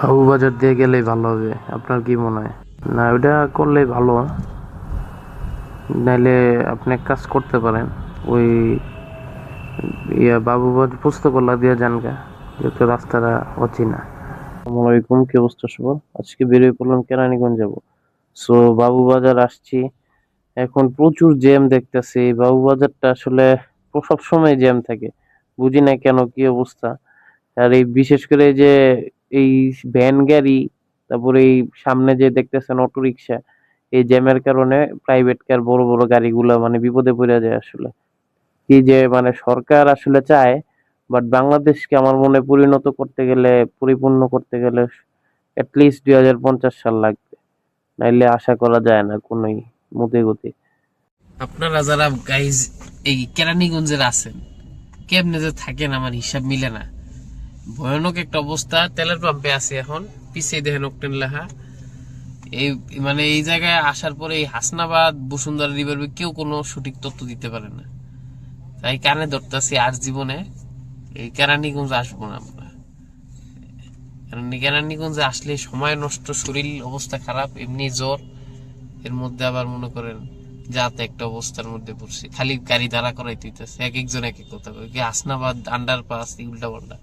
বাবুবাজার দিয়ে গেলেই ভালো হবে, আপনার কি মনে হয়? না, ওইটা করলেই ভালো। নাইলে আপনি এক কাজ করতে পারেন, ওই বাবুবাজার পুস্তকলা দিয়ে যান গা, যেহেতু রাস্তাটা অচেনা। আসসালামু আলাইকুম, কি অবস্থা সবার? আজকে বেরিয়ে পড়লাম কেরানীগঞ্জ যাবো। সো বাবুবাজার আসছি। এখন প্রচুর জ্যাম দেখতেছি। এই বাবুবাজারটা আসলে সব সময় জ্যাম থাকে, বুঝি না কেন, কি অবস্থা। আর এই বিশেষ করে এই যে এই ভ্যান গাড়ি, তারপরে এই সামনে যে দেখতেছেন অটো রিক্সা, এই জ্যামের কারণে প্রাইভেট কার বড় বড় গাড়িগুলা মানে বিপদে পড়ে যায় আসলে। কি যে মানে সরকার আসলে চায়, বাট বাংলাদেশকে আমার মনে পরিণত করতে গেলে, পরিপূর্ণ করতে গেলে অ্যাটলিস্ট 2050 সাল লাগবে, নাইলে আশা করা যায় না কোনোই মতে গতি। আপনারা যারা গাইজ এই কেরানীগঞ্জের আছেন, কেমনে যে থাকেন আমার হিসাব মিলে না। ভয়ানক একটা অবস্থা। তেলের পাম্পে আছে এখন, পিছিয়ে দেখেন অক্টেন লেখা। এই মানে এই জায়গায় আসার পরে এই হাসনাবাদ বসুন্ধরা রিভার কেউ কোনো সঠিক তথ্য দিতে পারে না। তাই কানে ধরতেছি আর জীবনে এই কেরানীগঞ্জ আসবো না আমরা। কারণ কেরানীগঞ্জে আসলে সময় নষ্ট, শরীর অবস্থা খারাপ, এমনি জ্বর, এর মধ্যে আবার মনে করেন যাতে একটা অবস্থার মধ্যে পড়ছি, খালি গাড়ি দাঁড়া করাই দিতেছে, এক একজন এক এক কথা বলে। কি হাসনাবাদ আন্ডারপাস উল্টা পাল্টা।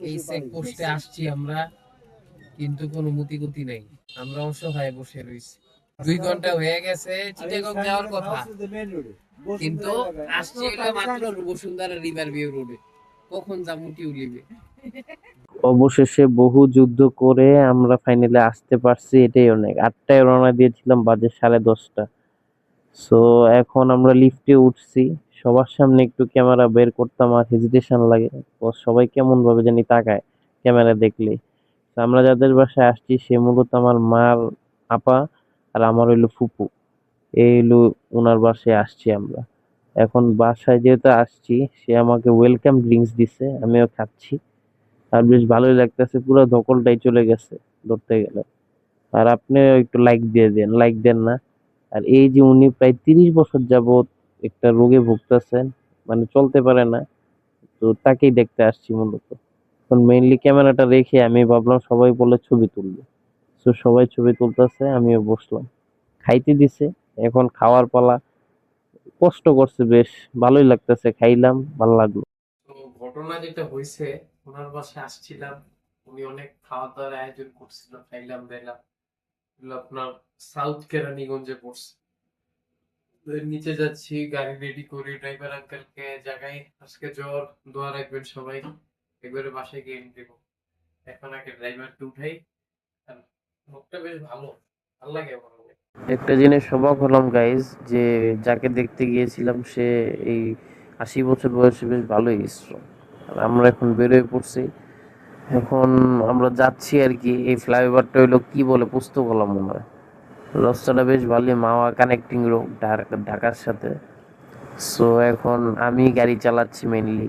এই চেক পোস্টে আসছি আমরা, কিন্তু কোনো মতিগতি নেই। আমরা অসহায় বসে রয়েছি। 2 ঘন্টা হয়ে গেছে চিটাগং যাওয়ার কথা, কিন্তু আসছি হলো মাত্র বসুন্ধরা রিভার ভিউ রোডে। কখন যাবো টিউলিপে। অবশেষে বহু যুদ্ধ করে আমরা ফাইনালি আসতে পারছি, এটাই অনেক। 8টায় রওনা দিয়েছিলাম, বাজে 10:30। সো এখন আমরা লিফটে উঠছি। সবার সামনে একটু ক্যামেরা বের করতাম আর হেজিটেশন লাগে, সবাই কেমন ভাবে জানি তাকায় ক্যামেরা দেখলে। তো আমরা যাদের বাসায় আসছি সে মূলত আমার মার আপা, আর আমার হইলো ফুপু। এই হইলো ওনার বাসায় আসছি আমরা। এখন বাসায় যেহেতু আসছি, সে আমাকে ওয়েলকাম ড্রিঙ্কস দিছে, আমিও খাচ্ছি। আর বেশ ভালোই লাগতেছে, পুরো ধকলটাই চলে গেছে ধরতে গেলে। আর আপনি একটু লাইক দিয়ে দেন, লাইক দেন না। আর এই যে উনি প্রায় 30 বছর যাবত একটা রোগে ভুগতেছেন, মানে চলতে পারে না, তো তাকেই দেখতে আসছি মূলত। এখন মেইনলি ক্যামেরাটা রেখে আমি ভাবলাম সবাই বলে ছবি তুলবে, তো সবাই ছবি তুলতেছে, আমিও বসলাম। খাইতে দিছে, এখন খাওয়ার পালা। কষ্ট করছে বেশ, ভালোই লাগতেছে, খাইলাম, ভালো লাগলো। তো ঘটনা যেটা হয়েছে, ওনার বাসায় আসছিলাম, উনি অনেক খাওয়া দাওয়ার আয়োজন করছিল, খাইলাম দিলাম। আপনার সাউথ কেরানীগঞ্জে পড়ছে। তো এর নিচে যাচ্ছি, গাড়ি রেডি করি, ড্রাইভার আঙ্কেলকে জায়গায় আজকে জ্বর, দোয়া রাখবেন সবাই, একবারে বাসায় গিয়ে এনে দেবো। এখন আগে ড্রাইভারকে উঠাই। আর লোকটা বেশ ভালো, ভালো লাগে আমার অনেক। একটা জিনিস অবাক হলাম গাইজ, যে যাকে দেখতে গিয়েছিলাম সে এই 80 বছর বয়সে বেশ ভালোই স্ট্রং। আর আমরা এখন বেরোয় পড়ছি। এখন আমরা যাচ্ছি আর কি। এই ফ্লাইওভারটা হইলো কি বলে, পুস্তকলা মনে হয়। রাস্তাটা বেশ ভালোই, মাওয়া কানেক্টিং রোড ঢাকার সাথে। সো এখন আমি গাড়ি চালাচ্ছি মেইনলি,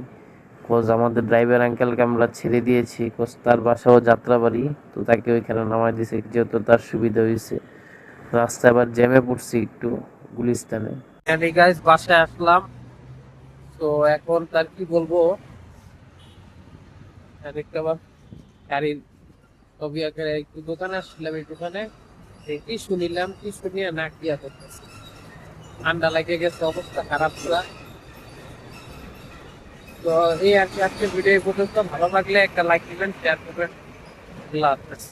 কোজ আমাদের ড্রাইভার আঙ্কেলকে আমরা ছেড়ে দিয়েছি, কোজ তার বাসাও যাত্রাবাড়ি, তো তাকে ওইখানে নামাই দিয়েছে যেহেতু তার সুবিধা হয়েছে। রাস্তায় আবার জ্যামে পড়ছি একটু, গুলিস্তানে। গাইস বাসায় আসলাম। তো এখন তার কি বলবো, একটা বার গাড়ির ছবি আকারে একটু দোকানে আসছিলাম, এই দোকানে কি শুনিলাম, কি শুনিয়ে না কিয়া করতেছে, ঠান্ডা লাগে গেছে, অবস্থা খারাপ পুরা। তো এই আর কি, আজকে ভিডিও পর্যন্ত। ভালো লাগলে একটা লাইক দিবেন, শেয়ার করবেন। আল্লাহ হাফেজ।